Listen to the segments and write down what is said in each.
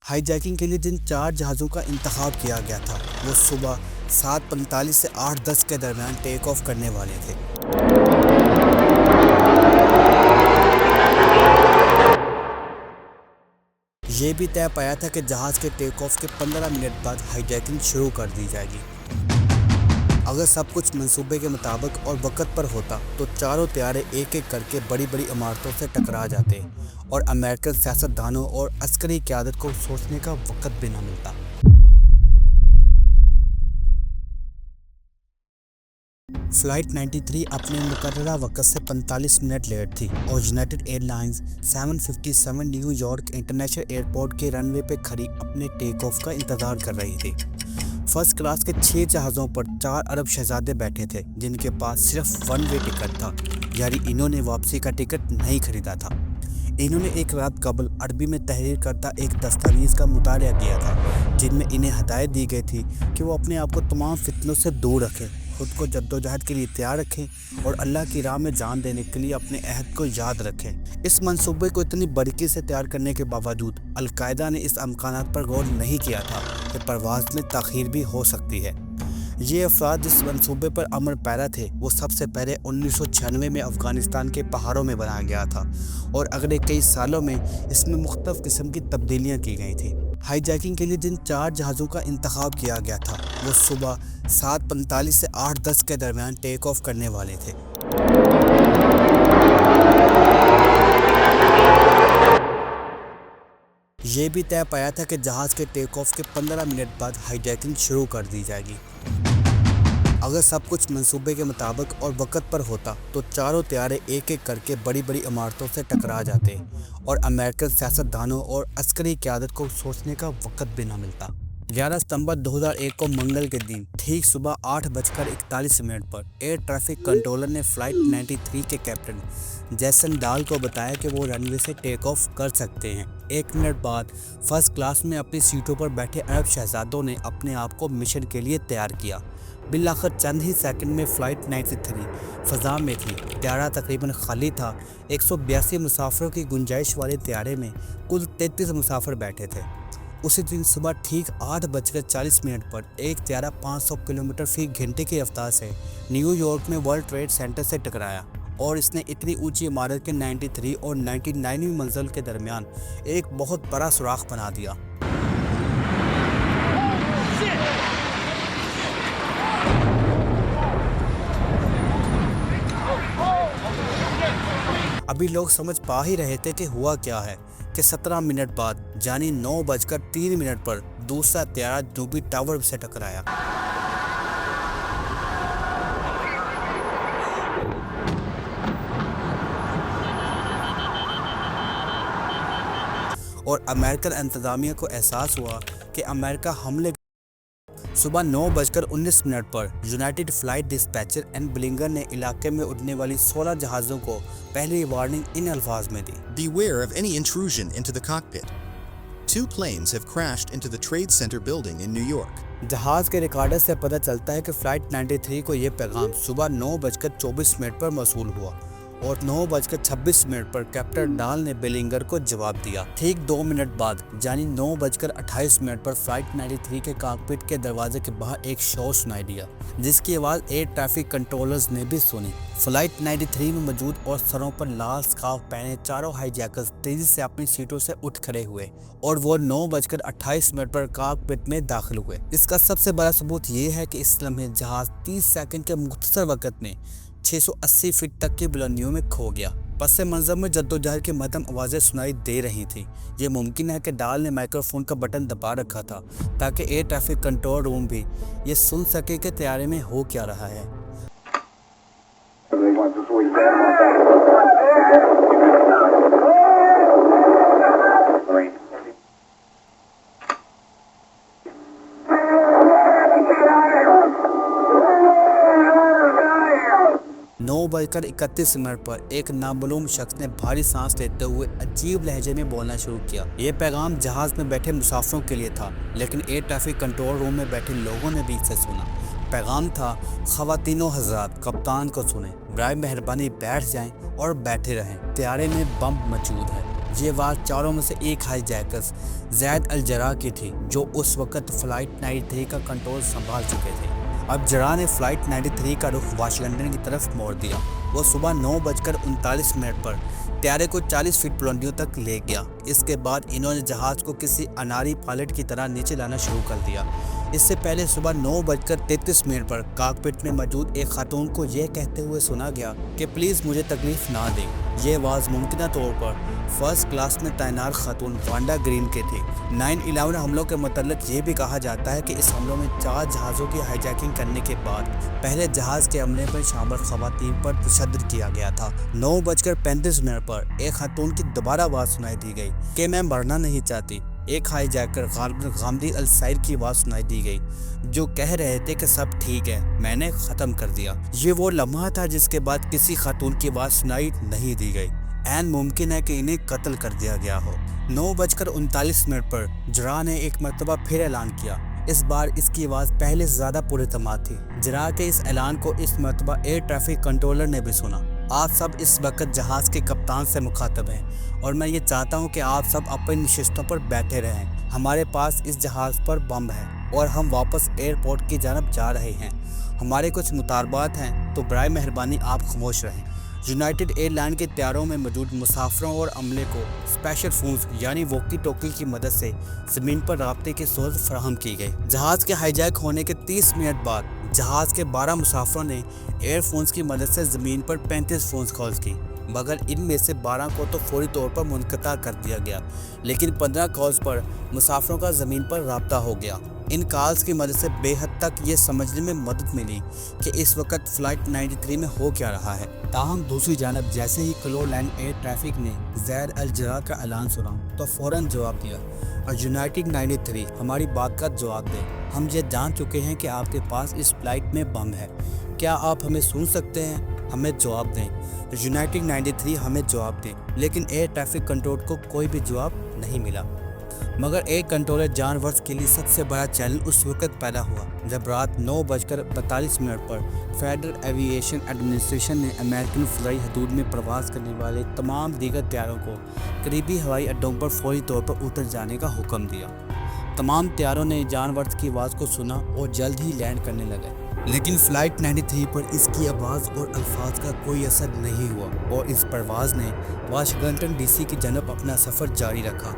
High jacking کے لیے جن 4 جہازوں کا انتخاب کیا گیا تھا وہ صبح 7:45 سے 8:10 کے درمیان ٹیک آف کرنے والے تھے۔ یہ بھی طے پایا تھا کہ جہاز کے ٹیک آف کے 15 منٹ بعد ہائی جیکنگ شروع کر دی جائے گی۔ اگر سب کچھ منصوبے کے مطابق اور وقت پر ہوتا تو چاروں طیارے ایک ایک کر کے بڑی بڑی عمارتوں سے ٹکرا جاتے اور امریکن سیاستدانوں اور عسکری قیادت کو سوچنے کا وقت بھی نہ ملتا۔ فلائٹ 93 اپنے مقررہ وقت سے 45 منٹ لیٹ تھی اور United Airlines 757 New York International Airport کے رن وے پہ کھڑی اپنے ٹیک آف کا انتظار کر رہی تھی۔ فرسٹ کلاس کے 6 جہازوں پر 4 عرب شہزادے بیٹھے تھے جن کے پاس صرف ون وے ٹکٹ تھا، یعنی انہوں نے واپسی کا ٹکٹ نہیں خریدا تھا۔ انہوں نے ایک رات قبل عربی میں تحریر کردہ ایک دستاویز کا مطالعہ کیا تھا جن میں انہیں ہدایت دی گئی تھی کہ وہ اپنے آپ کو تمام فتنوں سے دور رکھیں، خود کو جدوجہد کے لیے تیار رکھیں اور اللہ کی راہ میں جان دینے کے لیے اپنے عہد کو یاد رکھیں۔ اس منصوبے کو اتنی باریکی سے تیار کرنے کے باوجود القاعدہ نے اس امکانات پر غور نہیں کیا تھا کہ پرواز میں تاخیر بھی ہو سکتی ہے۔ یہ افراد جس منصوبے پر عمل پیرا تھے وہ سب سے پہلے 1996 میں افغانستان کے پہاڑوں میں بنایا گیا تھا اور اگلے کئی سالوں میں اس میں مختلف قسم کی تبدیلیاں کی گئی تھیں۔ ہائی جیکنگ کے لیے جن 4 جہازوں کا انتخاب کیا گیا تھا وہ صبح 7:45 سے 8:10 کے درمیان ٹیک آف کرنے والے تھے۔ یہ بھی طے پایا تھا کہ جہاز کے ٹیک آف کے 15 منٹ بعد ہائی جیکنگ شروع کر دی جائے گی۔ اگر سب کچھ منصوبے کے مطابق اور وقت پر ہوتا تو چاروں طیارے ایک ایک کر کے بڑی بڑی عمارتوں سے ٹکرا جاتے اور امریکن سیاستدانوں اور عسکری قیادت کو سوچنے کا وقت بھی نہ ملتا۔ 11 ستمبر 2001 کو منگل کے دن ٹھیک صبح 8:41 پر ایئر ٹریفک کنٹرولر نے فلائٹ 93 کے کیپٹن جیسن ڈال کو بتایا کہ وہ رن وے سے ٹیک آف کر سکتے ہیں۔ 1 منٹ بعد فرسٹ کلاس میں اپنی سیٹوں پر بیٹھے عرب شہزادوں نے اپنے آپ کو مشن کے لیے تیار کیا۔ بالآخر چند ہی سیکنڈ میں فلائٹ 93 فضا میں تھی۔ طیارہ تقریباً خالی تھا۔ 182 مسافروں کی گنجائش والے طیارے میں کل 33 مسافر بیٹھے تھے۔ اسی دن صبح ٹھیک 8:40 پر ایک طیارہ 500 کلومیٹر فی گھنٹے کی رفتار سے نیو یارک میں ورلڈ ٹریڈ سینٹر سے ٹکرایا اور اس نے اتنی اونچی عمارت کے 93 اور 99ویں منزل کے درمیان ایک بہت بڑا سوراخ بنا دیا۔ ابھی لوگ سمجھ پا ہی رہے تھے کہ ہوا کیا ہے کہ 17 منٹ بعد یعنی 9:03 پر دوسرا طیارہ جنوبی ٹاور سے ٹکرایا۔ اور امریکن انتظامیہ کو احساس ہوا کہ امریکہ حملے صبح 9:19 پر یونائٹڈ فلائٹ ڈسپیچر اینڈ بلنگر نے علاقے میں اڑنے والی 16 جہازوں کو پہلی وارننگ ان الفاظ میں دی: Beware of any intrusion into the cockpit. 2 planes have crashed into the Trade Center building in New York. جہاز کے ریکارڈر سے پتہ چلتا ہے کہ فلائٹ 93 کو یہ پیغام صبح 9:24 پر موصول ہوا اور 9:26 پر کیپٹن ڈال نے بلنگر کو جواب دیا۔ ٹھیک 2 منٹ بعد یعنی 9:28 پر فلائٹ 93 کے کاکپٹ کے دروازے کے باہر ایک شور سنائی دیا جس کی آواز ایئر ٹریفک کنٹرولرز نے بھی سنی۔ فلائٹ 93 میں موجود اور سروں پر لال سکارف پہنے چاروں ہائی جیکرز تیزی سے اپنی سیٹوں سے اٹھ کھڑے ہوئے اور وہ 9:28 پر کاکپٹ میں داخل ہوئے۔ اس کا سب سے بڑا ثبوت یہ ہے کہ اس لمحے جہاز 30 سیکنڈ کے مختصر وقت میں 680 فٹ تک کی بلندیوں میں کھو گیا۔ پس منظر میں جدوجہد کی مدھم آوازیں سنائی دے رہی تھیں۔ یہ ممکن ہے کہ ڈال نے مائکرو فون کا بٹن دبا رکھا تھا تاکہ ایئر ٹریفک کنٹرول روم بھی یہ سن سکے کہ طیارے میں ہو کیا رہا ہے۔ نو بج کر 31 منٹ پر ایک نامعلوم شخص نے بھاری سانس لیتے ہوئے عجیب لہجے میں بولنا شروع کیا۔ یہ پیغام جہاز میں بیٹھے مسافروں کے لیے تھا لیکن ایئر ٹریفک کنٹرول روم میں بیٹھے لوگوں نے بھی اسے سنا۔ پیغام تھا: خواتین و حضرات، کپتان کو سنیں، برائے مہربانی بیٹھ جائیں اور بیٹھے رہیں، طیارے میں بم موجود ہے۔ یہ آواز چاروں میں سے ایک ہائی جیکرز زید الجرا کی تھی جو اس وقت فلائٹ 93 کا کنٹرول سنبھال چکے تھے۔ اب جرا نے فلائٹ 93 کا رخ واشنگٹن کی طرف موڑ دیا۔ وہ صبح 9:39 پر طیارے کو 40 فٹ بلندیوں تک لے گیا۔ اس کے بعد انہوں نے جہاز کو کسی اناری پائلٹ کی طرح نیچے لانا شروع کر دیا۔ اس سے پہلے صبح 9:33 پر کاکپٹ میں موجود ایک خاتون کو یہ کہتے ہوئے سنا گیا کہ پلیز مجھے تکلیف نہ دیں۔ یہ آواز ممکنہ طور پر فرسٹ کلاس میں تعینات خاتون وانڈا گرین کے تھی۔ 9/11 حملوں کے متعلق یہ بھی کہا جاتا ہے کہ اس حملوں میں 4 جہازوں کی ہائی جیکنگ کرنے کے بعد پہلے جہاز کے عملے پر شامل خواتین پر تشدد کیا گیا تھا۔ 9:35 پر ایک خاتون کی دوبارہ آواز سنائی دی گئی کہ میں مرنا نہیں چاہتی۔ ایک ہائی جیکر غامدی السائر کی آواز سنائی دی گئی جو کہہ رہے تھے کہ سب ٹھیک ہے، میں نے ختم کر دیا۔ یہ وہ لمحہ تھا جس کے بعد کسی خاتون کی آواز سنائی نہیں دی گئی۔ عین ممکن ہے کہ انہیں قتل کر دیا گیا ہو۔ 9:39 پر جرا نے ایک مرتبہ پھر اعلان کیا۔ اس بار اس کی آواز پہلے سے زیادہ پراعتماد تھی۔ جرا کے اس اعلان کو اس مرتبہ ایئر ٹریفک کنٹرولر نے بھی سنا۔ آپ سب اس وقت جہاز کے کپتان سے مخاطب ہیں اور میں یہ چاہتا ہوں کہ آپ سب اپنی نشستوں پر بیٹھے رہیں۔ ہمارے پاس اس جہاز پر بم ہے اور ہم واپس ایئرپورٹ کی جانب جا رہے ہیں۔ ہمارے کچھ مطالبات ہیں تو برائے مہربانی آپ خاموش رہیں۔ یونائٹڈ ایئر لائن کے طیاروں میں موجود مسافروں اور عملے کو اسپیشل فونز یعنی ووکی ٹوکی کی مدد سے زمین پر رابطے کی سہولت فراہم کی گئی۔ جہاز کے ہائی جیک ہونے کے 30 منٹ بعد جہاز کے 12 مسافروں نے ایئر فونز کی مدد سے زمین پر 35 فونز کالز کی، مگر ان میں سے 12 کو تو فوری طور پر منقطع کر دیا گیا، لیکن 15 کالز پر مسافروں کا زمین پر رابطہ ہو گیا۔ ان کالز کی مدد سے بے حد تک یہ سمجھنے میں مدد ملی کہ اس وقت فلائٹ 93 میں ہو کیا رہا ہے۔ تاہم دوسری جانب جیسے ہی کلولینڈ ایئر ٹریفک نے زید الجرا کا اعلان سنا تو فوراً جواب دیا اور یونائٹڈ 93 ہماری بات کا جواب دے، ہم یہ جان چکے ہیں کہ آپ کے پاس اس فلائٹ میں بم ہے، کیا آپ ہمیں سن سکتے ہیں؟ ہمیں جواب دیں۔ یونائٹڈ 93 ہمیں جواب دیں، لیکن ایئر ٹریفک کنٹرول کو کوئی بھی جواب نہیں ملا۔ مگر ایئر کنٹرولر جان ورتھ کے لیے سب سے بڑا چیلنج اس وقت پیدا ہوا جب رات 9:42 پر فیڈرل ایوییشن ایڈمنسٹریشن نے امریکن فضائی حدود میں پرواز کرنے والے تمام دیگر طیاروں کو قریبی ہوائی اڈوں پر فوری طور پر اتر جانے کا حکم دیا۔ تمام طیاروں نے جان ورتھ کی آواز کو سنا اور جلد ہی لینڈ کرنے لگے، لیکن فلائٹ 93 پر اس کی آواز اور الفاظ کا کوئی اثر نہیں ہوا اور اس پرواز نے واشنگٹن ڈی سی کی جانب اپنا سفر جاری رکھا۔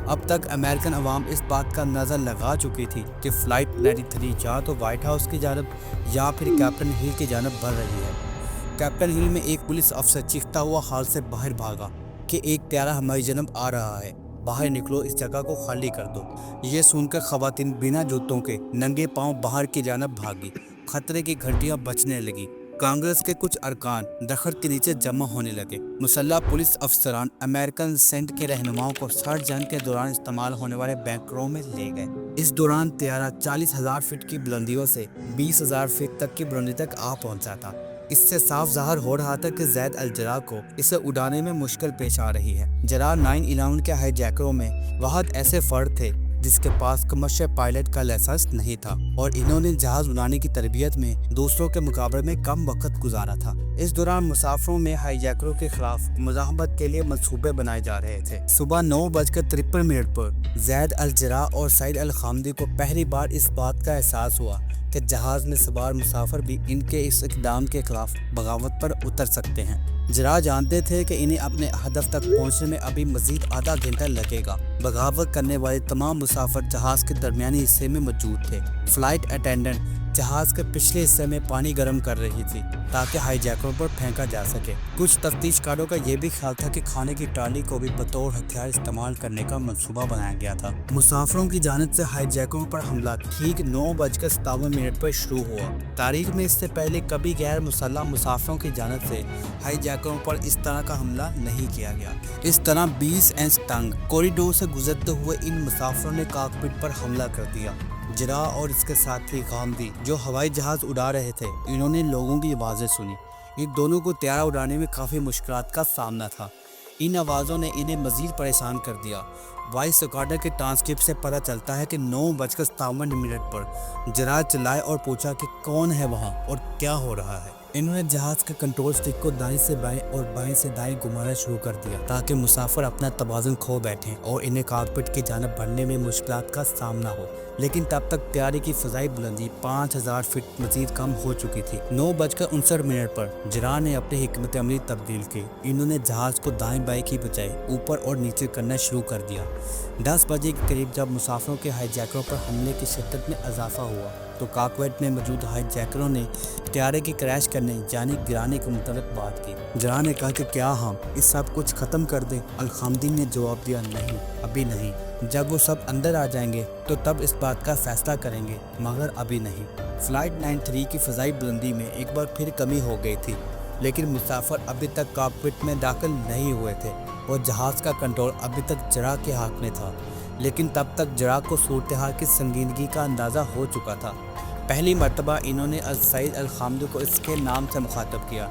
اب تک امریکن عوام اس بات کا اندازہ لگا چکی تھی کہ فلائٹ 93 یا تو وائٹ ہاؤس کی جانب یا پھر کیپٹن ہل کی جانب بڑھ رہی ہے۔ کیپٹن ہل میں ایک پولیس افسر چیختا ہوا ہال سے باہر بھاگا کہ ایک طیارہ ہماری جانب آ رہا ہے، باہر نکلو، اس جگہ کو خالی کر دو۔ یہ سن کر خواتین بنا جوتوں کے ننگے پاؤں باہر کی جانب بھاگی، خطرے کی گھنٹیاں بجنے لگی۔ کانگریس کے کچھ ارکان درخت کے نیچے جمع ہونے لگے۔ مسلح پولیس افسران امریکن سینٹ کے رہنماؤں کو سرد جنگ کے دوران استعمال ہونے والے بینکروں میں لے گئے۔ اس دوران طیارہ 40,000 فٹ کی بلندیوں سے 20,000 فٹ تک کی بلندی تک آ پہنچا تھا۔ اس سے صاف ظاہر ہو رہا تھا کہ زید الجرا کو اسے اڑانے میں مشکل پیش آ رہی ہے۔ جرا 9/11 کے ہائی جیکروں میں واحد ایسے فرد تھے جس کے پاس کمرشل پائلٹ کا لائسنس نہیں تھا اور انہوں نے جہاز اڑانے کی تربیت میں دوسروں کے مقابلے میں کم وقت گزارا تھا۔ اس دوران مسافروں میں ہائی جیکروں کے خلاف مزاحمت کے لیے منصوبے بنائے جا رہے تھے۔ صبح 9:53 پر زید الجرا اور سعید الخامدی کو پہلی بار اس بات کا احساس ہوا کہ جہاز میں سوار مسافر بھی ان کے اس اقدام کے خلاف بغاوت پر اتر سکتے ہیں۔ جرا جانتے تھے کہ انہیں اپنے ہدف تک پہنچنے میں ابھی مزید آدھا گھنٹہ لگے گا۔ بغاوت کرنے والے تمام مسافر جہاز کے درمیانی حصے میں موجود تھے۔ فلائٹ اٹینڈنٹ جہاز کے پچھلے حصے میں پانی گرم کر رہی تھی تاکہ ہائی جیکروں پر پھینکا جا سکے۔ کچھ تفتیش کاروں کا یہ بھی خیال تھا کہ کھانے کی ٹرالی کو بھی بطور ہتھیار استعمال کرنے کا منصوبہ بنایا گیا تھا۔ مسافروں کی جانب سے ہائی جیکروں پر حملہ ٹھیک 9:57 پر شروع ہوا۔ تاریخ میں اس سے پہلے کبھی غیر مسلح مسافروں کی جانب سے ہائی جیکروں پر اس طرح کا حملہ نہیں کیا گیا۔ اس طرح 20 انچ تنگ کوریڈور سے گزرتے ہوئے ان مسافروں نے کاکپٹ پر حملہ کر دیا۔ جرا اور اس کے ساتھی غامدی جو ہوائی جہاز اڑا رہے تھے، انہوں نے لوگوں کی آوازیں سنی۔ ان دونوں کو طیارہ اڑانے میں کافی مشکلات کا سامنا تھا۔ ان آوازوں نے انہیں مزید پریشان کر دیا۔ وائس ریکارڈر کے ٹرانسکرپٹ سے پتہ چلتا ہے کہ 9:57 پر جرا چلائے اور پوچھا کہ کون ہے وہاں اور کیا ہو رہا ہے۔ انہوں نے جہاز کے کنٹرول سٹک کو دائیں سے بائیں اور بائیں سے دائیں گھمانا شروع کر دیا تاکہ مسافر اپنا توازن کھو بیٹھیں اور انہیں کاکپٹ کی جانب بڑھنے میں مشکلات کا سامنا ہو، لیکن تب تک طیارے کی فضائی بلندی 5000 فٹ مزید کم ہو چکی تھی۔ 9:59 پر جراح نے اپنی حکمت عملی تبدیل کی۔ انہوں نے جہاز کو دائیں بائیں کی بجائے اوپر اور نیچے کرنا شروع کر دیا۔ 10 بجے کے قریب جب مسافروں کے ہائی جیکروں پر حملے کی شدت میں اضافہ ہوا تو کاکپٹ میں موجود ہائی جیکروں نے طیارے کی کریش کرنے یعنی گرانے کے متعلق بات کی۔ جراح نے کہا کہ کیا ہم اس سب کچھ ختم کر دیں؟ الخامدین نے جواب دیا، نہیں، ابھی نہیں۔ جب وہ سب اندر آ جائیں گے تو تب اس بات کا فیصلہ کریں گے، مگر ابھی نہیں۔ فلائٹ 93 کی فضائی بلندی میں ایک بار پھر کمی ہو گئی تھی، لیکن مسافر ابھی تک کاکپٹ میں داخل نہیں ہوئے تھے اور جہاز کا کنٹرول ابھی تک جراح کے ہاتھ میں تھا، لیکن تب تک جراح کو صورتحال کی سنگینی کا اندازہ ہو چکا تھا۔ پہلی مرتبہ انہوں نے السعید الخامدی کو اس کے نام سے مخاطب کیا۔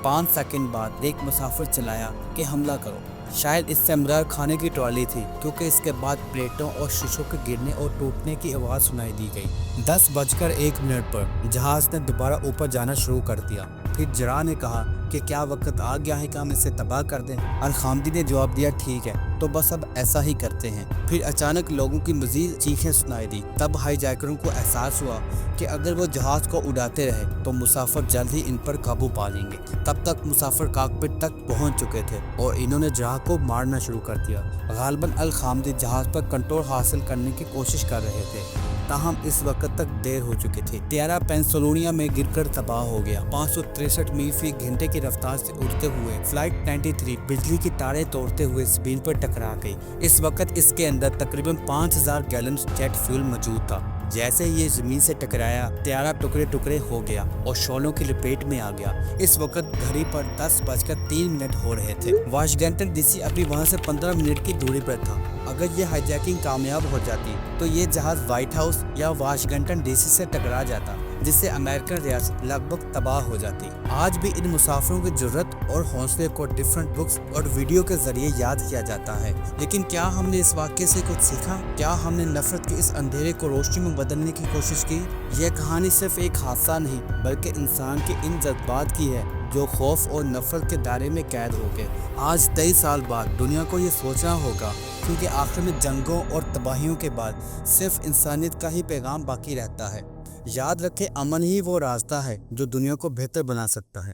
5 سیکنڈ بعد ایک مسافر چلایا کہ حملہ کرو۔ شاید اس سے امرار کھانے کی ٹرالی تھی، کیونکہ اس کے بعد پلیٹوں اور شیشوں کے گرنے اور ٹوٹنے کی آواز سنائی دی گئی۔ 10:01 پر جہاز نے دوبارہ اوپر جانا شروع کر دیا۔ پھر جراح نے کہا کہ کیا وقت آ گیا ہے کہ ہم اسے تباہ کر دیں؟ الخامدی نے جواب دیا، ٹھیک ہے، تو بس اب ایسا ہی کرتے ہیں۔ پھر اچانک لوگوں کی مزید چیخیں سنائی دی۔ تب ہائی جیکروں کو احساس ہوا کہ اگر وہ جہاز کو اڑاتے رہے تو مسافر جلد ہی ان پر قابو پا لیں گے۔ تب تک مسافر کاکپٹ تک پہنچ چکے تھے اور انہوں نے جراح کو مارنا شروع کر دیا۔ غالباً الخامدی جہاز پر کنٹرول حاصل کرنے کی کوشش کر رہے تھے، تاہم اس وقت تک دیر ہو چکی تھی۔ طیارہ پینسلوانیا میں گر کر تباہ ہو گیا۔ 563 میل فی گھنٹے کی رفتار سے اڑتے ہوئے فلائٹ 93 بجلی کی تاریں توڑتے ہوئے زمین پر ٹکرا گئی۔ اس وقت اس کے اندر تقریباً 5000 گیلن جیٹ فیول موجود تھا۔ جیسے ہی یہ زمین سے ٹکرایا، طیارہ ٹکڑے ٹکڑے ہو گیا اور شعلوں کی لپیٹ میں آ گیا۔ اس وقت گھڑی پر 10:03 ہو رہے تھے۔ واشنگٹن ڈی سی ابھی وہاں سے 15 منٹ کی دوری پر تھا۔ اگر یہ ہائی جیکنگ کامیاب ہو جاتی تو یہ جہاز وائٹ ہاؤس یا واشنگٹن ڈی سی سے ٹکرا جاتا، جس سے امریکن ریاست لگ بھگ تباہ ہو جاتی۔ آج بھی ان مسافروں کی جرأت اور حوصلے کو ڈفرنٹ بکس اور ویڈیو کے ذریعے یاد کیا جاتا ہے، لیکن کیا ہم نے اس واقعے سے کچھ سیکھا؟ کیا ہم نے نفرت کے اس اندھیرے کو روشنی میں بدلنے کی کوشش کی؟ یہ کہانی صرف ایک حادثہ نہیں بلکہ انسان کے ان جذبات کی ہے جو خوف اور نفرت کے دائرے میں قید ہو گئے۔ آج 23 سال بعد دنیا کو یہ سوچنا ہوگا، کیونکہ آخر میں جنگوں اور تباہیوں کے بعد صرف انسانیت کا ہی پیغام باقی رہتا ہے۔ یاد رکھیں، امن ہی وہ راستہ ہے جو دنیا کو بہتر بنا سکتا ہے۔